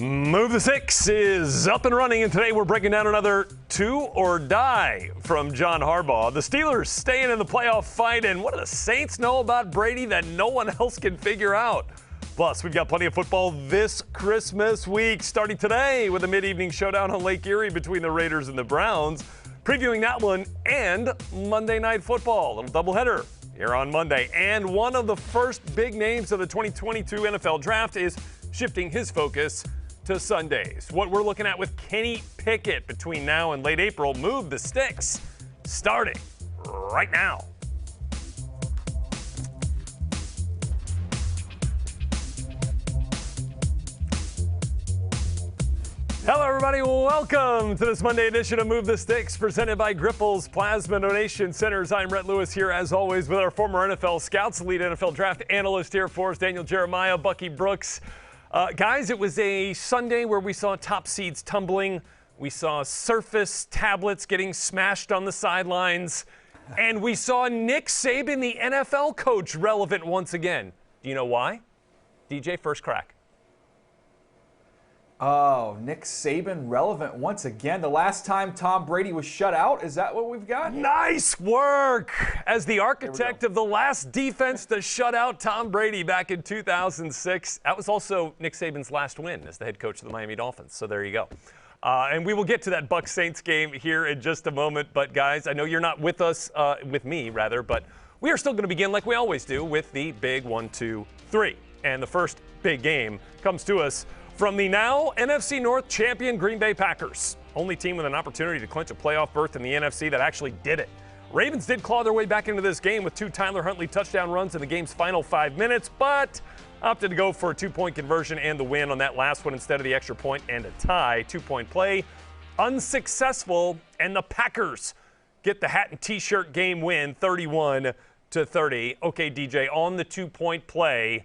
Move the Six is up and running, and today we're breaking down another do or die from John Harbaugh. The Steelers staying in the playoff fight, and what do the Saints know about Brady that no one else can figure out? Plus, we've got plenty of football this Christmas week, starting today with a mid-evening showdown on Lake Erie between the Raiders and the Browns. Previewing that one and Monday Night Football, a little doubleheader here on Monday. And one of the first big names of the 2022 NFL Draft is shifting his focus to Sundays. What we're looking at with Kenny Pickett between now and late April. Move the Sticks, starting right now. Hello, everybody. Welcome to this Monday edition of Move the Sticks, presented by Gripples Plasma Donation Centers. I'm Rhett Lewis here, as always, with our former NFL scouts, lead NFL draft analyst here for us, Daniel Jeremiah, Bucky Brooks. Guys, it was a Sunday where we saw top seeds tumbling. We saw Surface tablets getting smashed on the sidelines. And we saw Nick Saban, the NFL coach, relevant once again. Do you know why? DJ, first crack. Oh, Nick Saban relevant once again. The last time Tom Brady was shut out, is that what we've got? Nice work! As the architect of the last defense to shut out Tom Brady back in 2006. That was also Nick Saban's last win as the head coach of the Miami Dolphins. So there you go. And we will get to that Bucs-Saints game here in just a moment. But, guys, I know you're not with us, with me, rather, but we are still going to begin like we always do with the big 1, 2, 3. And the first big game comes to us from the now NFC North champion Green Bay Packers. Only team with an opportunity to clinch a playoff berth in the NFC that actually did it. Ravens did claw their way back into this game with 2 Tyler Huntley touchdown runs in the game's final 5 minutes, but opted to go for a 2-point conversion and the win on that last one instead of the extra point and a tie. 2-point play, unsuccessful, and the Packers get the hat and t-shirt game win, 31-30. Okay, DJ, on the 2-point play,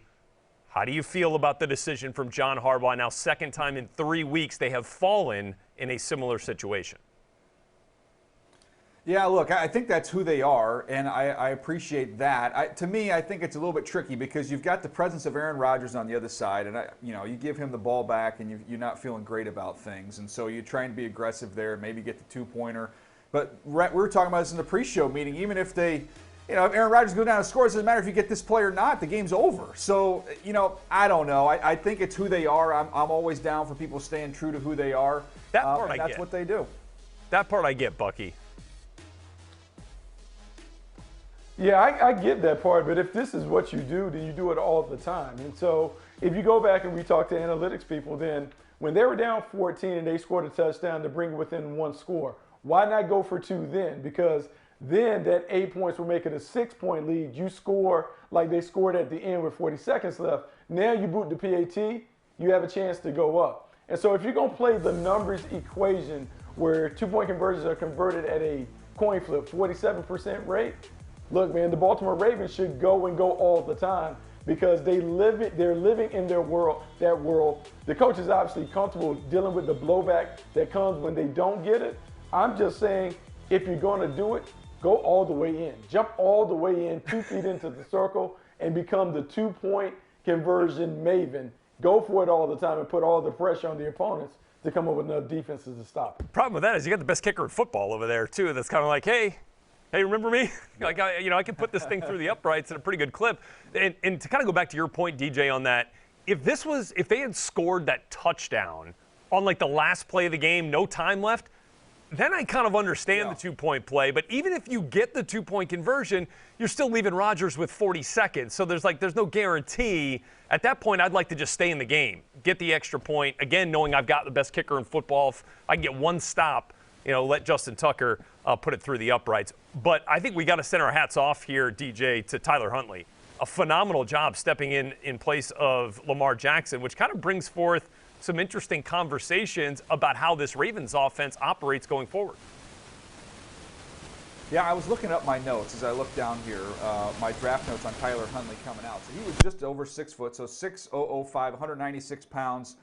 how do you feel about the decision from John Harbaugh? Now, second time in 3 weeks they have fallen in a similar situation. Yeah, look, I think that's who they are, and I appreciate that. To me, I think it's a little bit tricky because you've got the presence of Aaron Rodgers on the other side, and you give him the ball back, and you're not feeling great about things, and so you're trying to be aggressive there, maybe get the 2-pointer. But we were talking about this in the pre-show meeting. Even if they, if Aaron Rodgers goes down and scores, it doesn't matter if you get this play or not. The game's over. So, I don't know. I think it's who they are. I'm always down for people staying true to who they are. That part I get. That's what they do. That part I get, Bucky. Yeah, I get that part, but if this is what you do, then you do it all the time. And so if you go back and we talk to analytics people, then when they were down 14 and they scored a touchdown to bring it within 1 score, why not go for 2 then? Because then that 8 points will make it a 6-point lead. You score like they scored at the end with 40 seconds left. Now you boot the PAT, you have a chance to go up. And so if you're going to play the numbers equation where 2-point conversions are converted at a coin flip, 47% rate, look, man, the Baltimore Ravens should go all the time because they're living in their world, that world. The coach is obviously comfortable dealing with the blowback that comes when they don't get it. I'm just saying, if you're going to do it, go all the way in. Jump all the way in, 2 feet into the circle, and become the 2-point conversion maven. Go for it all the time and put all the pressure on the opponents to come up with enough defenses to stop it. Problem with that is you got the best kicker in football over there, too. That's kind of like, hey, remember me? Like, I can put this thing through the uprights at a pretty good clip. And to kind of go back to your point, DJ, on that, if they had scored that touchdown on like the last play of the game, no time left, then I kind of understand the 2-point play. But even if you get the 2-point conversion, you're still leaving Rodgers with 40 seconds. So there's no guarantee. At that point, I'd like to just stay in the game, get the extra point. Again, knowing I've got the best kicker in football, if I can get 1 stop, let Justin Tucker put it through the uprights. But I think we got to send our hats off here, DJ, to Tyler Huntley. A phenomenal job stepping in place of Lamar Jackson, which kind of brings forth some interesting conversations about how this Ravens offense operates going forward. Yeah, I was looking up my notes as I look down here, my draft notes on Tyler Huntley coming out. So he was just over 6 foot, so 6'005", 196 pounds.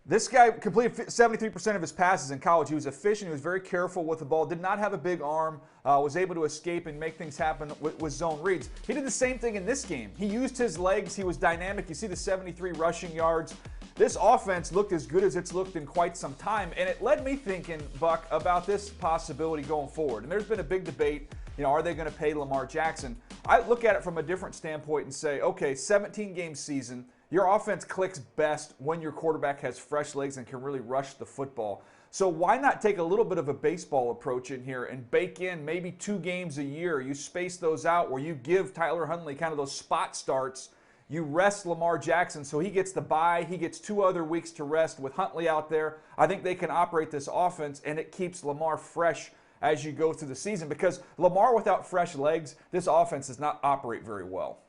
This guy completed 73% of his passes in college. He was efficient. He was very careful with the ball. Did not have a big arm. Was able to escape and make things happen with zone reads. He did the same thing in this game. He used his legs. He was dynamic. You see the 73 rushing yards. this offense looked as good as it's looked in quite some time, and it led me thinking, Buck, about this possibility going forward. And there's been a big debate, are they going to pay Lamar Jackson? I look at it from a different standpoint and say, okay, 17-game season, your offense clicks best when your quarterback has fresh legs and can really rush the football. So why not take a little bit of a baseball approach in here and bake in maybe 2 games a year? You space those out where you give Tyler Huntley kind of those spot starts. You rest Lamar Jackson so he gets the bye. He gets 2 other weeks to rest with Huntley out there. I think they can operate this offense, and it keeps Lamar fresh as you go through the season, because Lamar without fresh legs, this offense does not operate very well.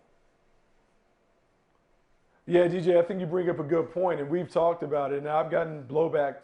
Yeah, DJ, I think you bring up a good point, and we've talked about it, and I've gotten blowback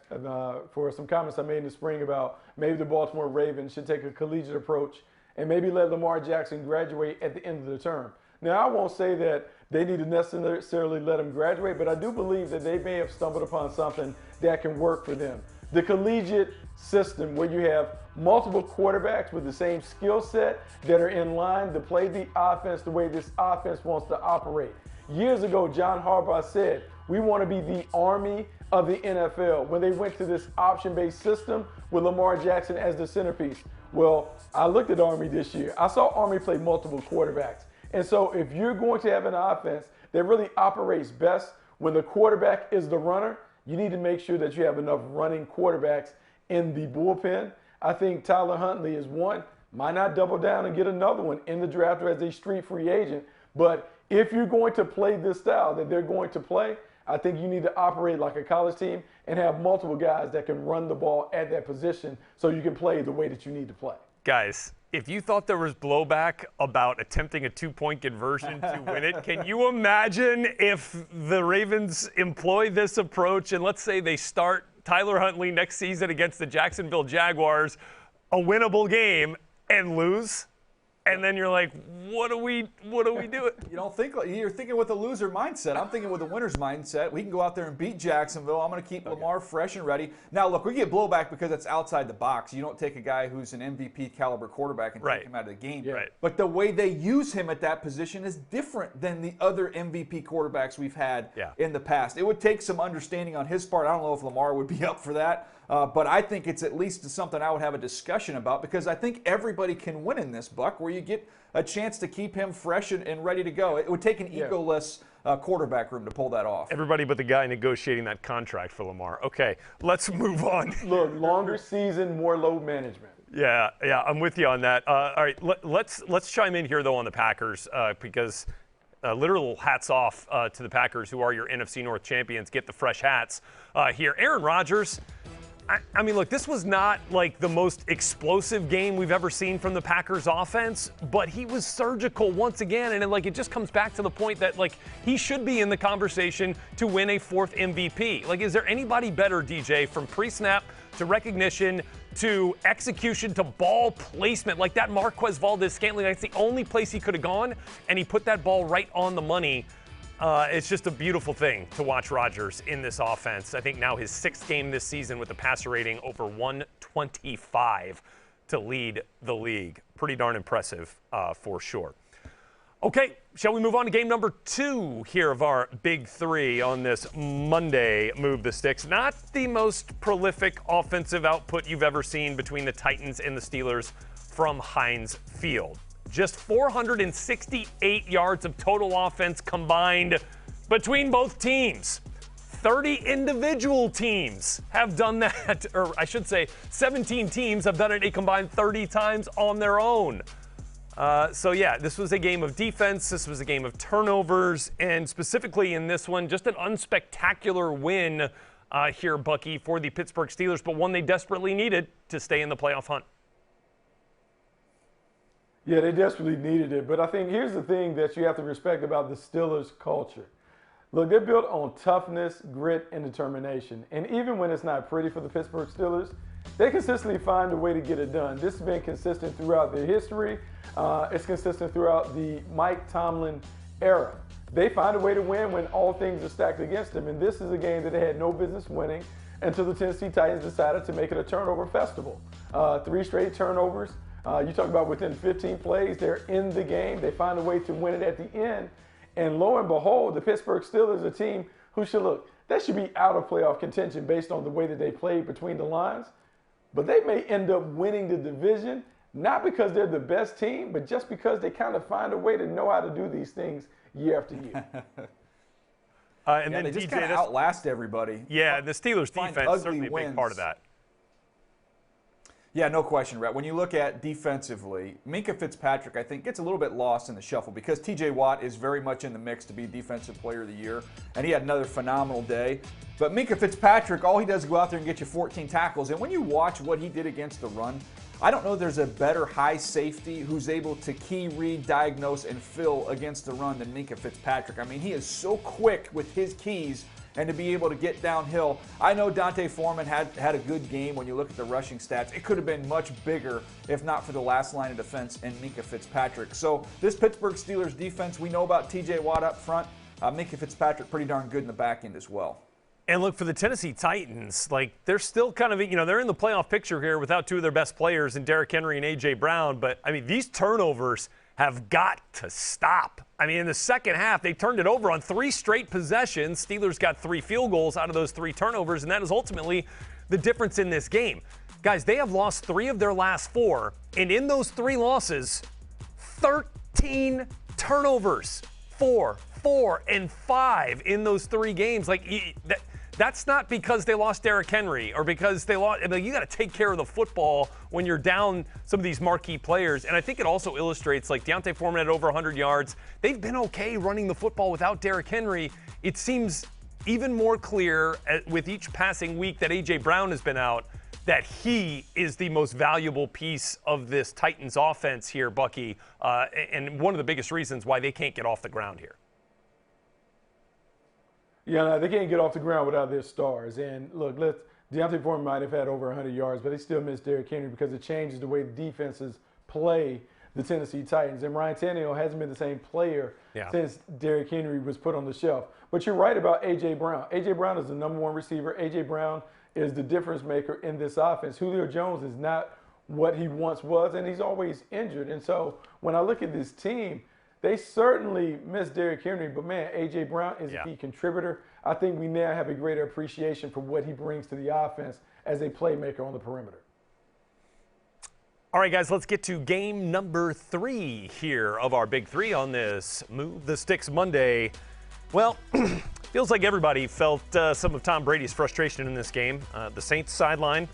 for some comments I made in the spring about maybe the Baltimore Ravens should take a collegiate approach and maybe let Lamar Jackson graduate at the end of the term. Now, I won't say that they need to necessarily let him graduate, but I do believe that they may have stumbled upon something that can work for them. The collegiate system, where you have multiple quarterbacks with the same skill set that are in line to play the offense the way this offense wants to operate. Years ago, John Harbaugh said, we want to be the Army of the NFL, when they went to this option-based system with Lamar Jackson as the centerpiece. Well, I looked at Army this year. I saw Army play multiple quarterbacks. And so if you're going to have an offense that really operates best when the quarterback is the runner, you need to make sure that you have enough running quarterbacks in the bullpen. I think Tyler Huntley is one. Might not double down and get another one in the draft or as a street free agent, but if you're going to play this style that they're going to play, I think you need to operate like a college team and have multiple guys that can run the ball at that position so you can play the way that you need to play. Guys, if you thought there was blowback about attempting a 2-point conversion to win it, can you imagine if the Ravens employ this approach and let's say they start Tyler Huntley next season against the Jacksonville Jaguars, a winnable game, and lose? And then you're like, what do we do? You don't think you're thinking with a loser mindset. I'm thinking with a winner's mindset. We can go out there and beat Jacksonville. I'm going to keep Lamar fresh and ready. Now, look, we get blowback because it's outside the box. You don't take a guy who's an MVP caliber quarterback and take him out of the game. Right. But the way they use him at that position is different than the other MVP quarterbacks we've had in the past. It would take some understanding on his part. I don't know if Lamar would be up for that. But I think it's at least something I would have a discussion about, because I think everybody can win in this, Buck, where you get a chance to keep him fresh and ready to go. It would take an egoless quarterback room to pull that off. Everybody but the guy negotiating that contract for Lamar. Okay, let's move on. Look, longer season, more load management. Yeah, I'm with you on that. All right, let's chime in here, though, on the Packers, because literal hats off to the Packers, who are your NFC North champions. Get the fresh hats here. Aaron Rodgers. I mean, look, this was not like the most explosive game we've ever seen from the Packers offense, but he was surgical once again. And it just comes back to the point that, he should be in the conversation to win a 4th MVP. Is there anybody better, DJ, from pre-snap to recognition to execution to ball placement? Like that Marquez Valdes-Scantling, that's the only place he could have gone, and he put that ball right on the money. It's just a beautiful thing to watch Rodgers in this offense. I think now his 6th game this season with a passer rating over 125 to lead the league. Pretty darn impressive for sure. Okay, shall we move on to game number 2 here of our Big 3 on this Monday Move the Sticks? Not the most prolific offensive output you've ever seen between the Titans and the Steelers from Heinz Field. Just 468 yards of total offense combined between both teams. 30 individual teams have done that, or I should say 17 teams have done it a combined 30 times on their own. This was a game of defense. This was a game of turnovers, and specifically in this one, just an unspectacular win here, Bucky, for the Pittsburgh Steelers, but one they desperately needed to stay in the playoff hunt. Yeah, they desperately needed it. But I think here's the thing that you have to respect about the Steelers' culture. Look, they're built on toughness, grit, and determination. And even when it's not pretty for the Pittsburgh Steelers, they consistently find a way to get it done. This has been consistent throughout their history. It's consistent throughout the Mike Tomlin era. They find a way to win when all things are stacked against them. And this is a game that they had no business winning until the Tennessee Titans decided to make it a turnover festival. 3 straight turnovers. You talk about within 15 plays, they're in the game. They find a way to win it at the end. And lo and behold, the Pittsburgh Steelers, a team who should look, That should be out of playoff contention based on the way that they played between the lines. But they may end up winning the division, not because they're the best team, but just because they kind of find a way to know how to do these things year after year. And then they just kind of outlast everybody. Yeah, the Steelers' defense is certainly a big part of that. Yeah, no question, Rhett. When you look at defensively, Minkah Fitzpatrick, I think, gets a little bit lost in the shuffle because T.J. Watt is very much in the mix to be Defensive Player of the Year, and he had another phenomenal day. But Minkah Fitzpatrick, all he does is go out there and get you 14 tackles. And when you watch what he did against the run, I don't know there's a better high safety who's able to key, read, diagnose, and fill against the run than Minkah Fitzpatrick. I mean, he is so quick with his keys and to be able to get downhill. I know Dante Foreman had a good game when you look at the rushing stats. It could have been much bigger if not for the last line of defense and Minkah Fitzpatrick. So this Pittsburgh Steelers defense, we know about T.J. Watt up front. Minkah Fitzpatrick pretty darn good in the back end as well. And look, for the Tennessee Titans, like they're still kind of, they're in the playoff picture here without two of their best players in Derrick Henry and A.J. Brown. But, I mean, these turnovers have got to stop. I mean, in the second half, they turned it over on 3 straight possessions. Steelers got 3 field goals out of those 3 turnovers, and that is ultimately the difference in this game. Guys, they have lost 3 of their last 4, and in those 3 losses, 13 turnovers. 4, 4, and 5 in those 3 games. Like, that's not because they lost Derrick Henry or because they lost. I mean, you got to take care of the football when you're down some of these marquee players. And I think it also illustrates, like, Deontay Foreman had over 100 yards. They've been okay running the football without Derrick Henry. It seems even more clear with each passing week that A.J. Brown has been out that he is the most valuable piece of this Titans offense here, Bucky, and one of the biggest reasons why they can't get off the ground here. Yeah, no, they can't get off the ground without their stars. And look, Deontay Foreman might have had over 100 yards, but they still missed Derrick Henry because it changes the way the defenses play the Tennessee Titans. And Ryan Tannehill hasn't been the same player since Derrick Henry was put on the shelf. But you're right about A.J. Brown. A.J. Brown is the #1 receiver. A.J. Brown is the difference maker in this offense. Julio Jones is not what he once was, and he's always injured. And so when I look at this team, they certainly miss Derrick Henry, but, man, A.J. Brown is a key contributor. I think we now have a greater appreciation for what he brings to the offense as a playmaker on the perimeter. All right, guys, let's get to game number 3 here of our Big 3 on this Move the Sticks Monday. Well, feels like everybody felt some of Tom Brady's frustration in this game. The Saints sideline.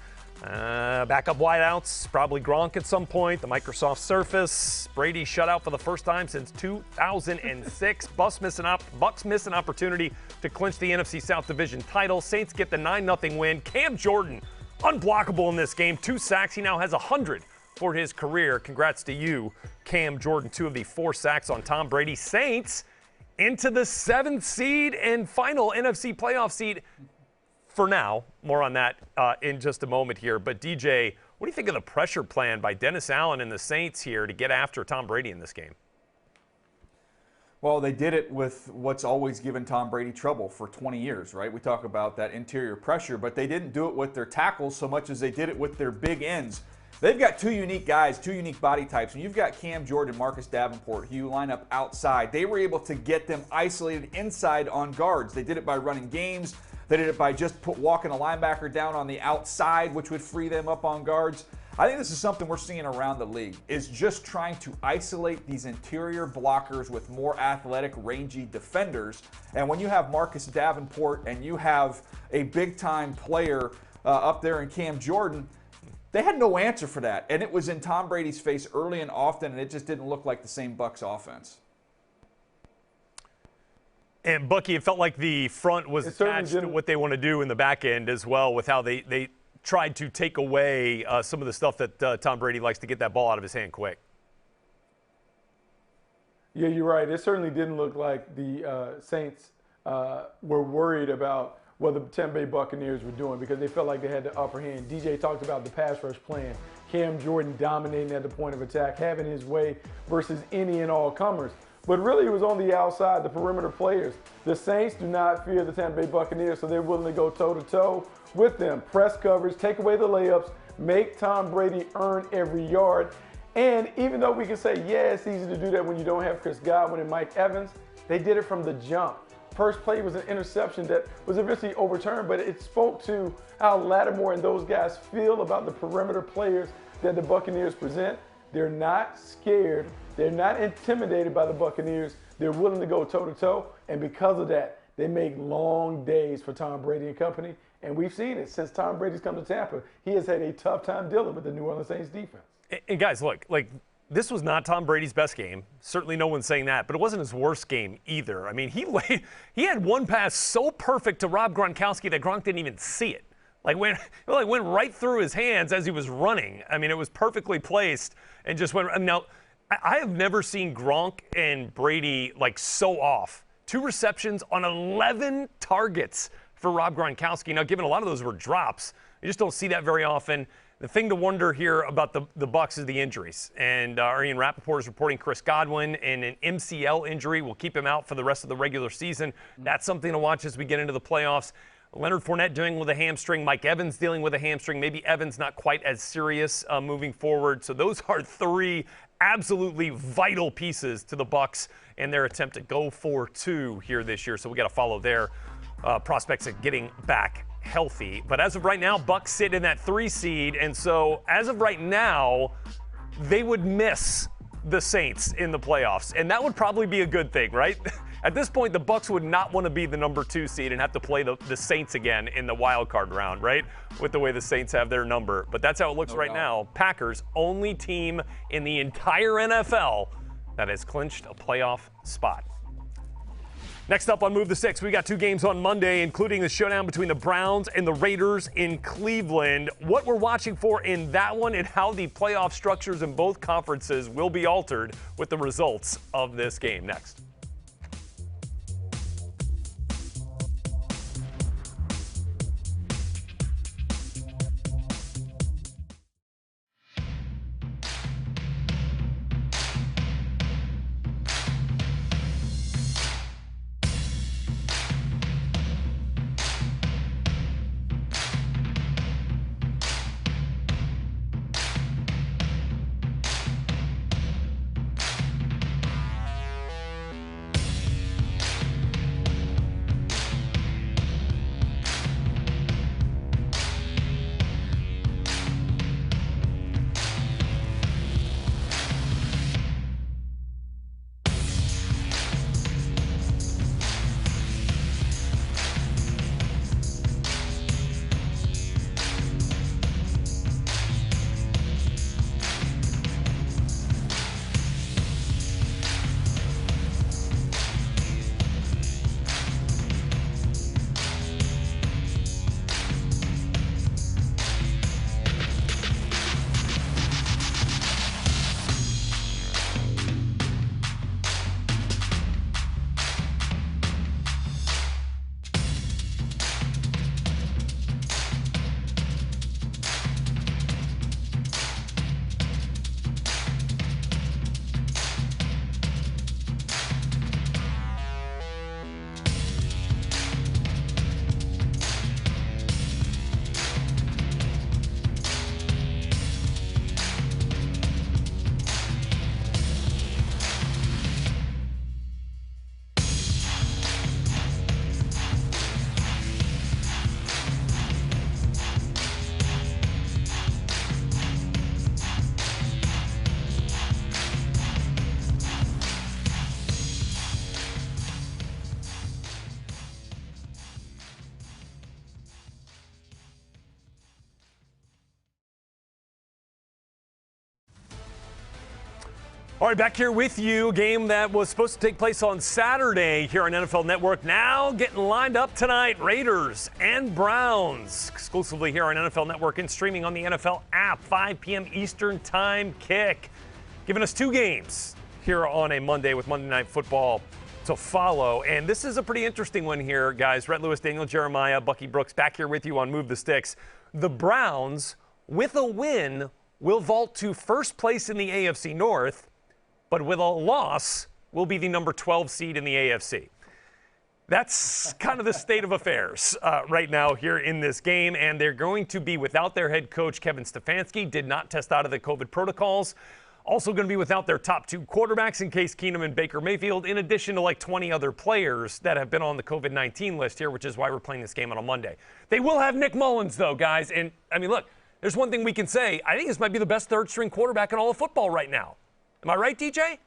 Backup wideouts, probably Gronk at some point, the Microsoft Surface. Brady shut out for the first time since 2006. Bucks miss an opportunity to clinch the NFC South Division title. Saints get the 9-0 win. Cam Jordan, unblockable in this game. 2 sacks. He now has 100 for his career. Congrats to you, Cam Jordan. 2 of the 4 sacks on Tom Brady. Saints into the 7th seed and final NFC playoff seed. For now, more on that in just a moment here. But, DJ, what do you think of the pressure plan by Dennis Allen and the Saints here to get after Tom Brady in this game? Well, they did it with what's always given Tom Brady trouble for 20 years, right? We talk about that interior pressure, but they didn't do it with their tackles so much as they did it with their big ends. They've got 2 unique guys, 2 unique body types, and you've got Cam Jordan, Marcus Davenport, who you line up outside. They were able to get them isolated inside on guards. They did it by running games. They did it by just walking a linebacker down on the outside, which would free them up on guards. I think this is something we're seeing around the league, is just trying to isolate these interior blockers with more athletic, rangy defenders. And when you have Marcus Davenport and you have a big-time player up there in Cam Jordan, they had no answer for that. And it was in Tom Brady's face early and often, and it just didn't look like the same Bucs offense. And, Bucky, it felt like the front was attached to what they want to do in the back end as well, with how they tried to take away some of the stuff that Tom Brady likes to get that ball out of his hand quick. Yeah, you're right. It certainly didn't look like the Saints were worried about what the Tampa Bay Buccaneers were doing because they felt like they had the upper hand. DJ talked about the pass rush plan. Cam Jordan dominating at the point of attack, having his way versus any and all comers. But really, it was on the outside, the perimeter players. The Saints do not fear the Tampa Bay Buccaneers, so they're willing to go toe-to-toe with them. Press coverage, take away the layups, make Tom Brady earn every yard. And even though we can say, yeah, it's easy to do that when you don't have Chris Godwin and Mike Evans, they did it from the jump. first play was an interception that was eventually overturned, but it spoke to how Lattimore and those guys feel about the perimeter players that the Buccaneers present. They're not scared. They're not intimidated by the Buccaneers. They're willing to go toe-to-toe, and because of that, they make long days for Tom Brady and company, and we've seen it since Tom Brady's come to Tampa. He has had a tough time dealing with the New Orleans Saints defense. And guys, look, this was not Tom Brady's best game. Certainly no one's saying that, but it wasn't his worst game either. I mean, he had one pass so perfect to Rob Gronkowski that Gronk didn't even see it. Went right through his hands as he was running. I mean, it was perfectly placed and just went. Now, I have never seen Gronk and Brady so off. 2 receptions on 11 targets for Rob Gronkowski. Now, given a lot of those were drops, you just don't see that very often. The thing to wonder here about the Bucs is the injuries. And Ian Rappaport is reporting Chris Godwin and an MCL injury will keep him out for the rest of the regular season. That's something to watch as we get into the playoffs. Leonard Fournette dealing with a hamstring. Mike Evans dealing with a hamstring. Maybe Evans not quite as serious moving forward. So those are 3 absolutely vital pieces to the Bucs and their attempt to go for 2 here this year. So we got to follow their prospects of getting back healthy. But as of right now, Bucs sit in that 3 seed, and so as of right now, they would miss the Saints in the playoffs, and that would probably be a good thing, right? At this point, the Bucs would not want to be the number 2 seed and have to play the Saints again in the wild card round, right? With the way the Saints have their number. But that's how it looks right now. Packers, only team in the entire NFL that has clinched a playoff spot. Next up on Move the Sticks, we got 2 games on Monday, including the showdown between the Browns and the Raiders in Cleveland. What we're watching for in that one and how the playoff structures in both conferences will be altered with the results of this game. Next. All right, back here with you. A game that was supposed to take place on Saturday here on NFL Network. Now getting lined up tonight. Raiders and Browns exclusively here on NFL Network and streaming on the NFL app. 5 p.m. Eastern Time kick. Giving us 2 games here on a Monday with Monday Night Football to follow. And this is a pretty interesting one here, guys. Rhett Lewis, Daniel Jeremiah, Bucky Brooks back here with you on Move the Sticks. The Browns, with a win, will vault to first place in the AFC North, but with a loss, will be the number 12 seed in the AFC. That's kind of the state of affairs right now here in this game, and they're going to be without their head coach, Kevin Stefanski, did not test out of the COVID protocols. Also going to be without their top 2 quarterbacks in Case Keenum and Baker Mayfield, in addition to like 20 other players that have been on the COVID-19 list here, which is why we're playing this game on a Monday. They will have Nick Mullins, though, guys. And, I mean, look, there's one thing we can say. I think this might be the best third-string quarterback in all of football right now. Am I right, DJ?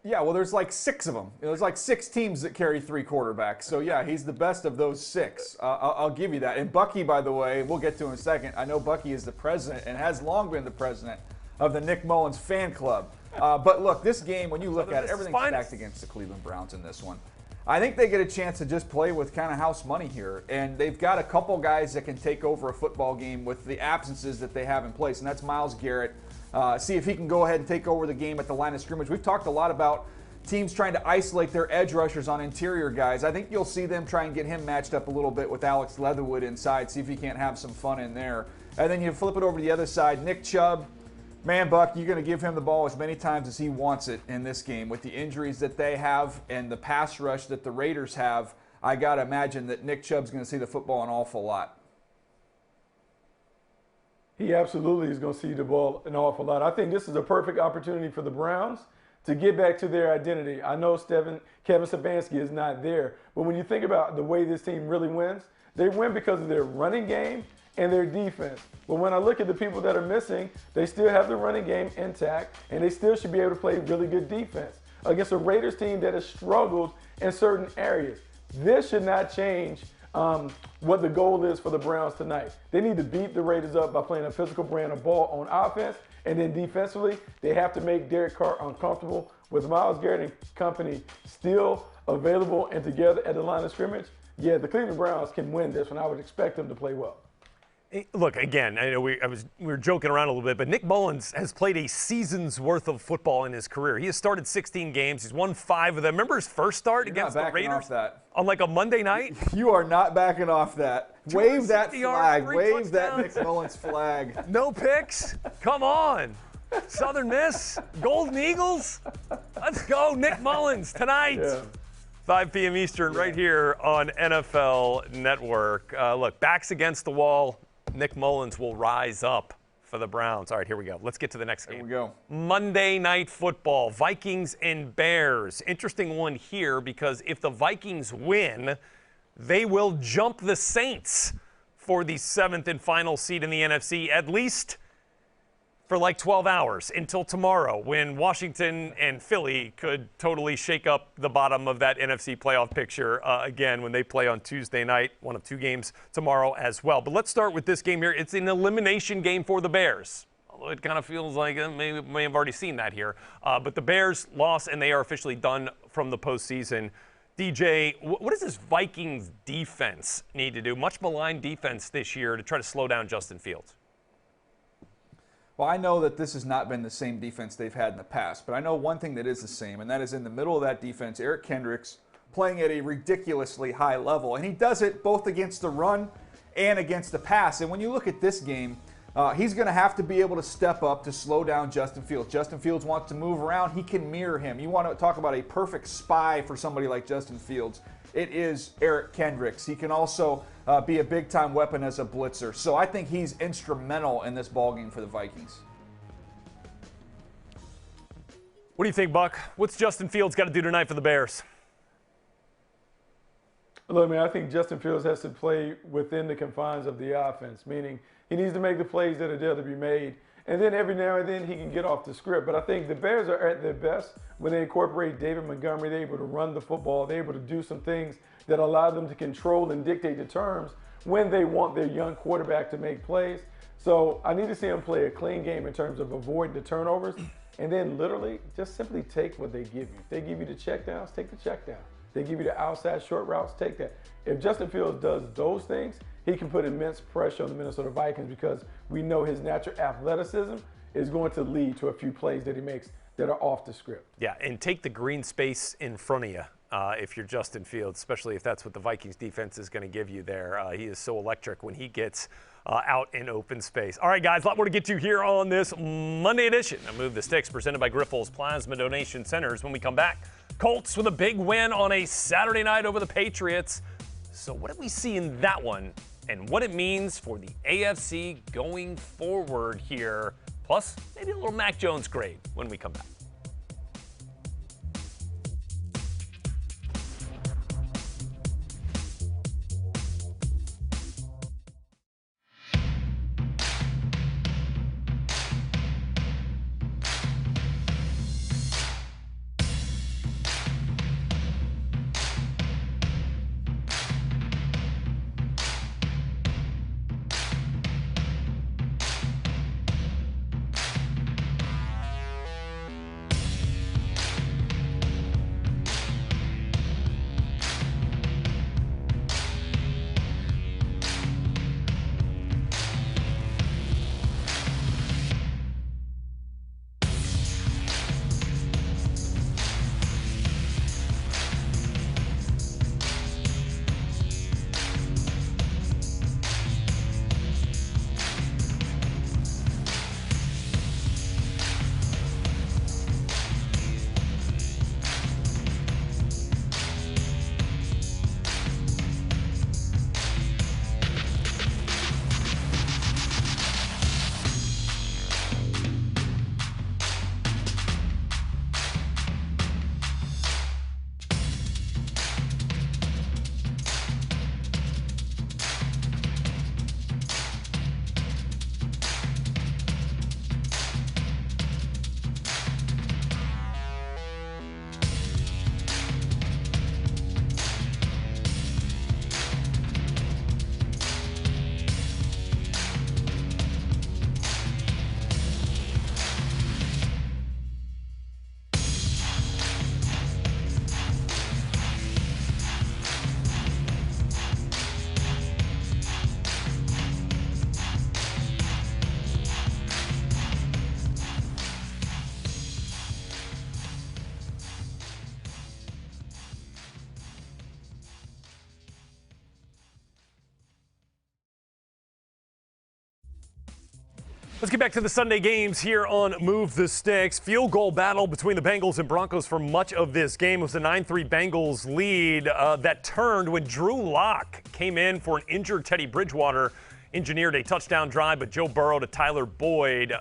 Yeah, well, there's like 6 of them. There's like 6 teams that carry 3 quarterbacks. So, yeah, he's the best of those 6. I'll give you that. And Bucky, by the way, we'll get to in a second. I know Bucky is the president and has long been the president of the Nick Mullins fan club. But, look, this game, when you look at it, everything's stacked against the Cleveland Browns in this one. I think they get a chance to just play with kind of house money here. And they've got a couple guys that can take over a football game with the absences that they have in place. And that's Myles Garrett. See if he can go ahead and take over the game at the line of scrimmage. We've talked a lot about teams trying to isolate their edge rushers on interior guys. I think you'll see them try and get him matched up a little bit with Alex Leatherwood inside, see if he can't have some fun in there. And then you flip it over to the other side. Nick Chubb, man, Buck, you're going to give him the ball as many times as he wants it in this game. With the injuries that they have and the pass rush that the Raiders have, I got to imagine that Nick Chubb's going to see the football an awful lot. He absolutely is going to see the ball an awful lot. I think this is a perfect opportunity for the Browns to get back to their identity. I know Kevin Stefanski is not there, but when you think about the way this team really wins, they win because of their running game and their defense. But when I look at the people that are missing, they still have the running game intact, and they still should be able to play really good defense against a Raiders team that has struggled in certain areas. This should not change what the goal is for the Browns tonight. They need to beat the Raiders up by playing a physical brand of ball on offense, and then defensively, they have to make Derek Carr uncomfortable. With Myles Garrett and company still available and together at the line of scrimmage, yeah, the Cleveland Browns can win this one. I would expect them to play well. Look, again, I know we were joking around a little bit, but Nick Mullins has played a season's worth of football in his career. He has started 16 games. He's won 5 of them. Remember his first start against the Raiders off that. On like a Monday night? You are not backing off that. Wave that flag. Wave that Nick Mullins flag. No picks? Come on. Southern Miss? Golden Eagles? Let's go, Nick Mullins, tonight. Yeah. 5 p.m. Eastern, right here on NFL Network. Look, backs against the wall. Nick Mullins will rise up for the Browns. All right, here we go. Let's get to the next game. Here we go. Monday Night Football, Vikings and Bears. Interesting one here because if the Vikings win, they will jump the Saints for the 7th and final seed in the NFC, at least for like 12 hours until tomorrow when Washington and Philly could totally shake up the bottom of that NFC playoff picture again when they play on Tuesday night, one of 2 games tomorrow as well. But let's start with this game here. It's an elimination game for the Bears. Although it kind of feels like may have already seen that here. But the Bears lost and they are officially done from the postseason. DJ, what does this Vikings defense need to do? Much maligned defense this year to try to slow down Justin Fields. Well, I know that this has not been the same defense they've had in the past, but I know one thing that is the same, and that is in the middle of that defense, Eric Kendricks playing at a ridiculously high level, and he does it both against the run and against the pass. And when you look at this game, he's going to have to be able to step up to slow down Justin Fields. Justin Fields wants to move around. He can mirror him. You want to talk about a perfect spy for somebody like Justin Fields. It is Eric Kendricks. He can also be a big-time weapon as a blitzer. So I think he's instrumental in this ballgame for the Vikings. What do you think, Buck? What's Justin Fields got to do tonight for the Bears? Look, man, I think Justin Fields has to play within the confines of the offense, meaning he needs to make the plays that are there to be made. And then every now and then he can get off the script. But I think the Bears are at their best when they incorporate David Montgomery. They're able to run the football. They're able to do some things that allow them to control and dictate the terms when they want their young quarterback to make plays. So I need to see him play a clean game in terms of avoiding the turnovers. And then literally just simply take what they give you. If they give you the checkdowns, take the checkdown. They give you the outside short routes, take that. If Justin Fields does those things, he can put immense pressure on the Minnesota Vikings because we know his natural athleticism is going to lead to a few plays that he makes that are off the script. Yeah, and take the green space in front of you if you're Justin Fields, especially if that's what the Vikings defense is going to give you there. He is so electric when he gets out in open space. All right, guys, a lot more to get to here on this Monday edition of Move the Sticks, presented by Grifols Plasma Donation Centers. When we come back, Colts with a big win on a Saturday night over the Patriots. So what did we see in that one and what it means for the AFC going forward here? Plus Plus, maybe a little Mac Jones grade when we come back. Let's get back to the Sunday games here on Move the Sticks. Field goal battle between the Bengals and Broncos for much of this game. It was a 9-3 Bengals lead that turned when Drew Lock came in for an injured Teddy Bridgewater, engineered a touchdown drive, but Joe Burrow to Tyler Boyd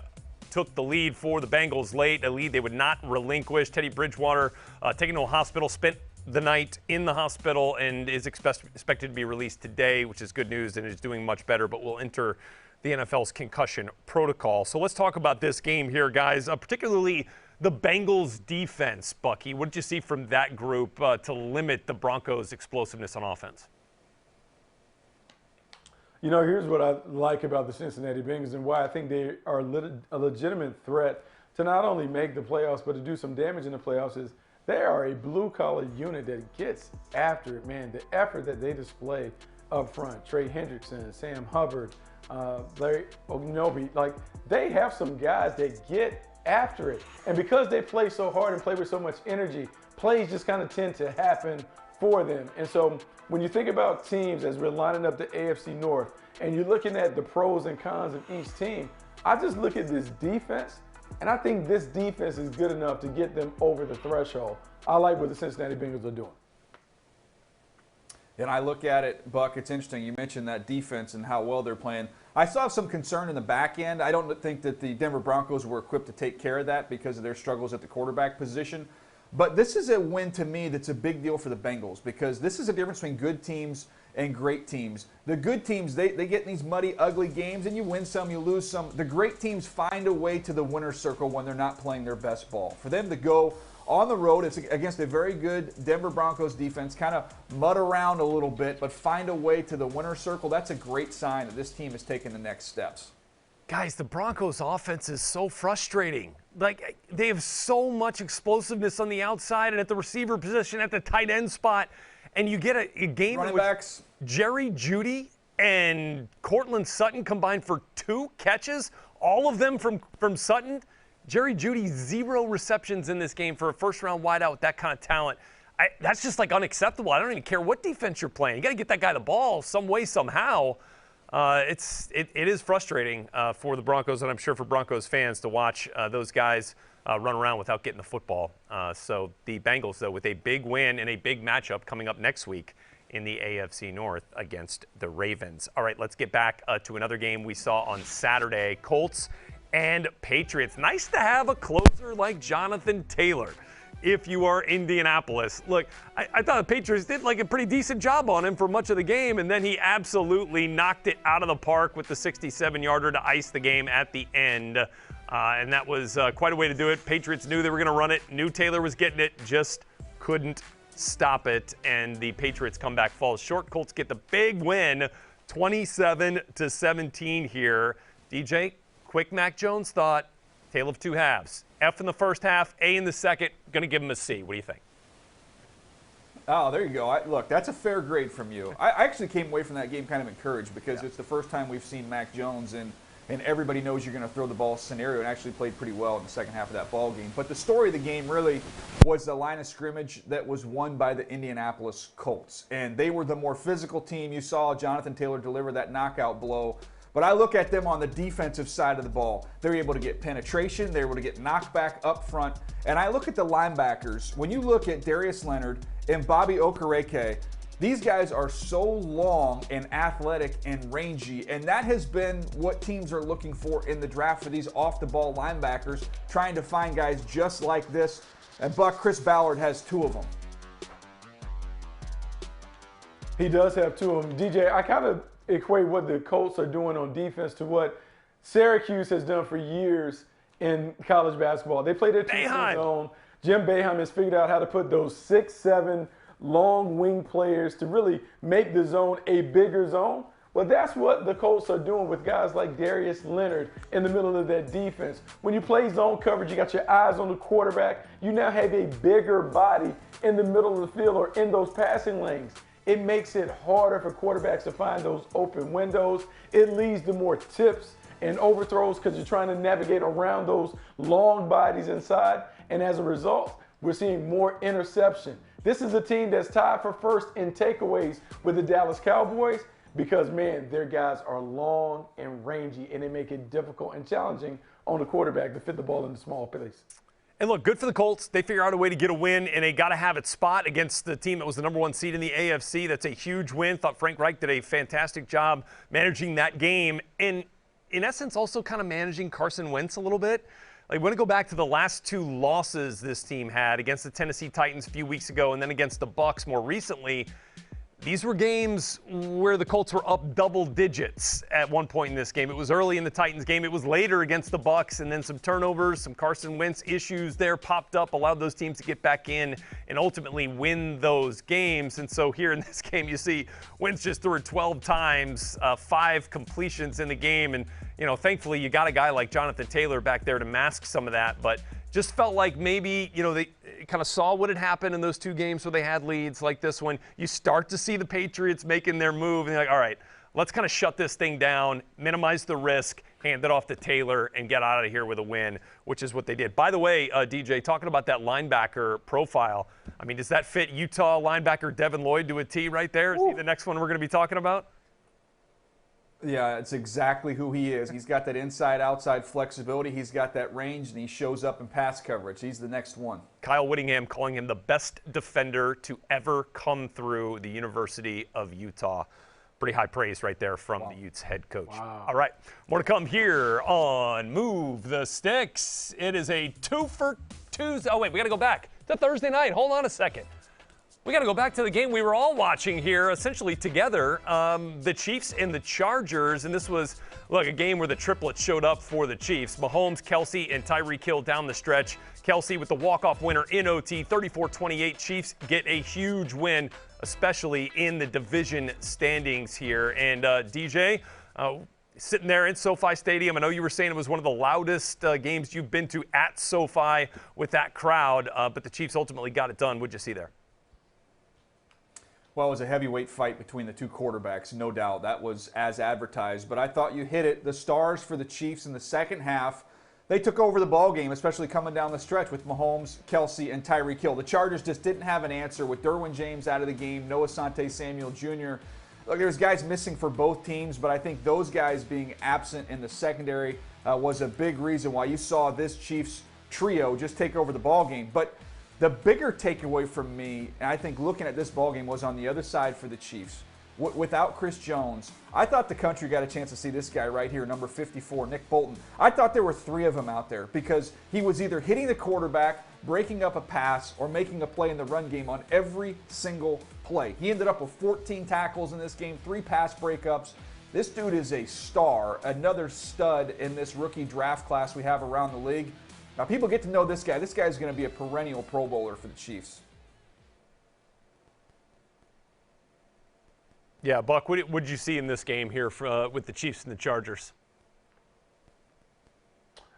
took the lead for the Bengals late, a lead they would not relinquish. Teddy Bridgewater taken to a hospital, spent the night in the hospital, and is expected to be released today, which is good news, and is doing much better, but will enter the NFL's concussion protocol. So let's talk about this game here, guys, particularly the Bengals defense. Bucky, what did you see from that group to limit the Broncos' explosiveness on offense? You know, here's what I like about the Cincinnati Bengals and why I think they are a legitimate threat to not only make the playoffs, but to do some damage in the playoffs is they are a blue-collar unit that gets after it, man. The effort that they display up front, Trey Hendrickson, Sam Hubbard, Larry Ognobi, like they have some guys that get after it. And because they play so hard and play with so much energy, plays just kind of tend to happen for them. And so when you think about teams as we're lining up the AFC North and you're looking at the pros and cons of each team, I just look at this defense and I think this defense is good enough to get them over the threshold. I like what the Cincinnati Bengals are doing. And I look at it, Buck, it's interesting. You mentioned that defense and how well they're playing. I still have some concern in the back end. I don't think that the Denver Broncos were equipped to take care of that because of their struggles at the quarterback position. But this is a win to me that's a big deal for the Bengals because this is a difference between good teams and great teams. The good teams, they get in these muddy, ugly games, and you win some, you lose some. The great teams find a way to the winner's circle when they're not playing their best ball. For them to go on the road, it's against a very good Denver Broncos defense, kind of mud around a little bit, but find a way to the winner's circle. That's a great sign that this team is taking the next steps. Guys, the Broncos offense is so frustrating. Like, they have so much explosiveness on the outside and at the receiver position, at the tight end spot, and you get a game Running in which backs. Jerry Jeudy and Cortland Sutton combined for 2 catches, all of them from Sutton. Jerry Jeudy, 0 receptions in this game for a first-round wideout with that kind of talent. That's just, like, unacceptable. I don't even care what defense you're playing. You got to get that guy the ball some way, somehow. It is frustrating for the Broncos, and I'm sure for Broncos fans to watch those guys run around without getting the football. So the Bengals, though, with a big win and a big matchup coming up next week in the AFC North against the Ravens. All right, let's get back to another game we saw on Saturday. Colts and Patriots. Nice to have a closer like Jonathan Taylor if you are Indianapolis. Look, I thought the Patriots did like a pretty decent job on him for much of the game, and then he absolutely knocked it out of the park with the 67-yarder to ice the game at the end. And that was quite a way to do it. Patriots knew they were going to run it, knew Taylor was getting it, just couldn't stop it. And the Patriots comeback falls short. Colts get the big win, 27-17 here. DJ, quick Mac Jones thought, tale of two halves. F in the first half, A in the second. Going to give him a C. What do you think? Oh, there you go. Look, that's a fair grade from you. I actually came away from that game kind of encouraged because it's the first time we've seen Mac Jones and everybody knows you're going to throw the ball scenario, and actually played pretty well in the second half of that ball game. But the story of the game really was the line of scrimmage that was won by the Indianapolis Colts. And they were the more physical team. You saw Jonathan Taylor deliver that knockout blow. But I look at them on the defensive side of the ball. They're able to get penetration. They're able to get knocked back up front. And I look at the linebackers. When you look at Darius Leonard and Bobby Okereke, these guys are so long and athletic and rangy, and that has been what teams are looking for in the draft for these off-the-ball linebackers, trying to find guys just like this. And Buck, Chris Ballard has two of them. He does have two of them. DJ, I kind of equate what the Colts are doing on defense to what Syracuse has done for years in college basketball. They play their two-point zone. Jim Boeheim has figured out how to put those 6'7" long wing players to really make the zone a bigger zone. Well, that's what the Colts are doing with guys like Darius Leonard in the middle of that defense. When you play zone coverage, you got your eyes on the quarterback. You now have a bigger body in the middle of the field or in those passing lanes. It makes it harder for quarterbacks to find those open windows. It leads to more tips and overthrows because you're trying to navigate around those long bodies inside. And as a result, we're seeing more interception. This is a team that's tied for first in takeaways with the Dallas Cowboys because, man, their guys are long and rangy, and they make it difficult and challenging on the quarterback to fit the ball in the small place. And look, good for the Colts. They figure out a way to get a win, and they got to have it spot against the team that was the #1 seed in the AFC. That's a huge win. Thought Frank Reich did a fantastic job managing that game, and in essence also kind of managing Carson Wentz a little bit. I want to go back to the last two losses this team had against the Tennessee Titans a few weeks ago and then against the Bucs more recently. These were games where the Colts were up double digits at one point in this game. It was early in the Titans game. It was later against the Bucs, and then some turnovers, some Carson Wentz issues there popped up, allowed those teams to get back in and ultimately win those games. And so here in this game, you see Wentz just threw it 12 times, 5 completions in the game. And, you know, thankfully you got a guy like Jonathan Taylor back there to mask some of that. But just felt like maybe, you know, they kind of saw what had happened in those two games where they had leads like this one. You start to see the Patriots making their move, and you're like, all right, let's kind of shut this thing down, minimize the risk, hand it off to Taylor, and get out of here with a win, which is what they did. By the way, DJ, talking about that linebacker profile, I mean, does that fit Utah linebacker Devin Lloyd to a T right there? Is he the next one we're going to be talking about? Yeah, it's exactly who he is. He's got that inside-outside flexibility. He's got that range, and he shows up in pass coverage. He's the next one. Kyle Whittingham calling him the best defender to ever come through the University of Utah. Pretty high praise right there from the Utes head coach. Wow. All right, more to come here on Move the Sticks. It is a 2 for Tuesday. Oh, wait, we got to go back to Thursday night. Hold on a second. We got to go back to the game we were all watching here, essentially together, the Chiefs and the Chargers. And this was, look, a game where the triplets showed up for the Chiefs. Mahomes, Kelsey, and Tyreek Hill down the stretch. Kelsey with the walk-off winner in OT, 34-28. Chiefs get a huge win, especially in the division standings here. And DJ, sitting there in SoFi Stadium, I know you were saying it was one of the loudest games you've been to at SoFi with that crowd, but the Chiefs ultimately got it done. What'd you see there? Well, it was a heavyweight fight between the two quarterbacks, no doubt. That was as advertised. But I thought you hit it. The stars for the Chiefs in the second half, they took over the ball game, especially coming down the stretch with Mahomes, Kelsey, and Tyreek Hill. The Chargers just didn't have an answer with Derwin James out of the game, Noah Asante Samuel Jr. Look, there's guys missing for both teams, but I think those guys being absent in the secondary was a big reason why you saw this Chiefs trio just take over the ball game. But the bigger takeaway from me, and I think looking at this ballgame, was on the other side for the Chiefs. without Chris Jones. I thought the country got a chance to see this guy right here, number 54, Nick Bolton. I thought there were 3 of them out there because he was either hitting the quarterback, breaking up a pass, or making a play in the run game on every single play. He ended up with 14 tackles in this game, 3 pass breakups. This dude is a star, another stud in this rookie draft class we have around the league. Now, people get to know this guy. This guy is going to be a perennial Pro Bowler for the Chiefs. Yeah, Buck, what did you see in this game here with the Chiefs and the Chargers?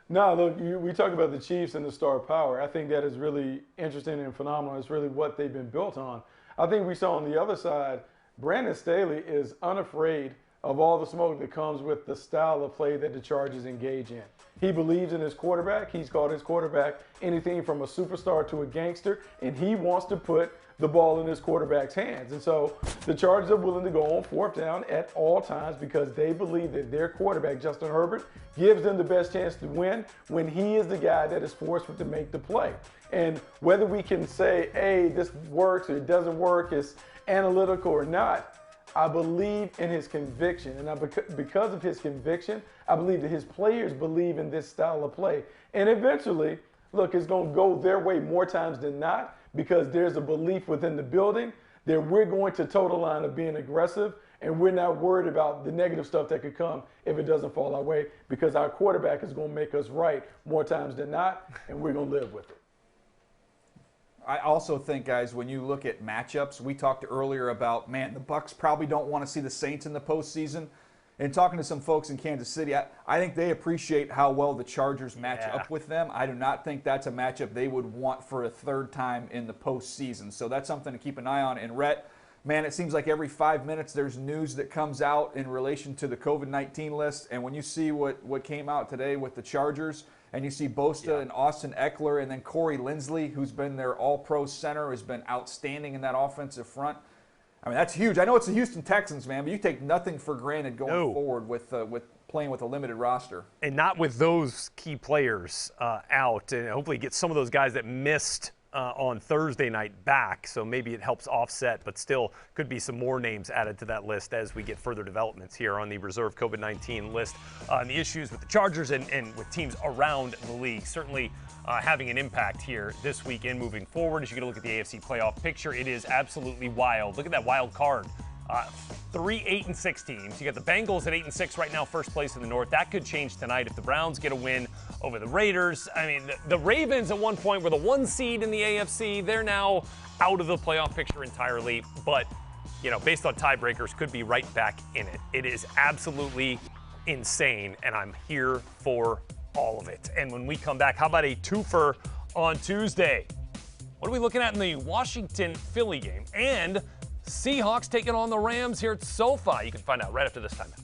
No, look, we talk about the Chiefs and the star power. I think that is really interesting and phenomenal. It's really what they've been built on. I think we saw on the other side, Brandon Staley is unafraid of all the smoke that comes with the style of play that the Chargers engage in. He believes in his quarterback. He's called his quarterback anything from a superstar to a gangster, and he wants to put the ball in his quarterback's hands. And so the Chargers are willing to go on 4th down at all times because they believe that their quarterback, Justin Herbert, gives them the best chance to win when he is the guy that is forced to make the play. And whether we can say, hey, this works or it doesn't work, it's analytical or not, I believe in his conviction. And because of his conviction, I believe that his players believe in this style of play. And eventually, look, it's going to go their way more times than not because there's a belief within the building that we're going to toe the line of being aggressive, and we're not worried about the negative stuff that could come if it doesn't fall our way because our quarterback is going to make us right more times than not, and we're going to live with it. I also think, guys, when you look at matchups, we talked earlier about, man, the Bucs probably don't want to see the Saints in the postseason. And talking to some folks in Kansas City, I think they appreciate how well the Chargers match up with them. I do not think that's a matchup they would want for a 3rd time in the postseason. So that's something to keep an eye on. And Rhett, man, it seems like every 5 minutes there's news that comes out in relation to the COVID-19 list. And when you see what came out today with the Chargers, and you see Bosa and Austin Eckler, and then Corey Linsley, who's been their all-pro center, has been outstanding in that offensive front. I mean, that's huge. I know it's the Houston Texans, man, but you take nothing for granted going forward with playing with a limited roster. And not with those key players out, and hopefully get some of those guys that missed on Thursday night back, so maybe it helps offset, but still could be some more names added to that list as we get further developments here on the reserve COVID-19 list. And the issues with the Chargers and with teams around the league certainly having an impact here this week and moving forward. As you get a look at the AFC playoff picture, it is absolutely wild. Look at that wild card. 3 8-6 teams. You got the Bengals at 8-6 right now, first place in the North. That could change tonight if the Browns get a win over the Raiders. I mean, the Ravens at one point were the 1 seed in the AFC. They're now out of the playoff picture entirely. But, you know, based on tiebreakers, could be right back in it. It is absolutely insane, and I'm here for all of it. And when we come back, how about a twofer on Tuesday? What are we looking at in the Washington-Philly game? And Seahawks taking on the Rams here at SoFi. You can find out right after this timeout.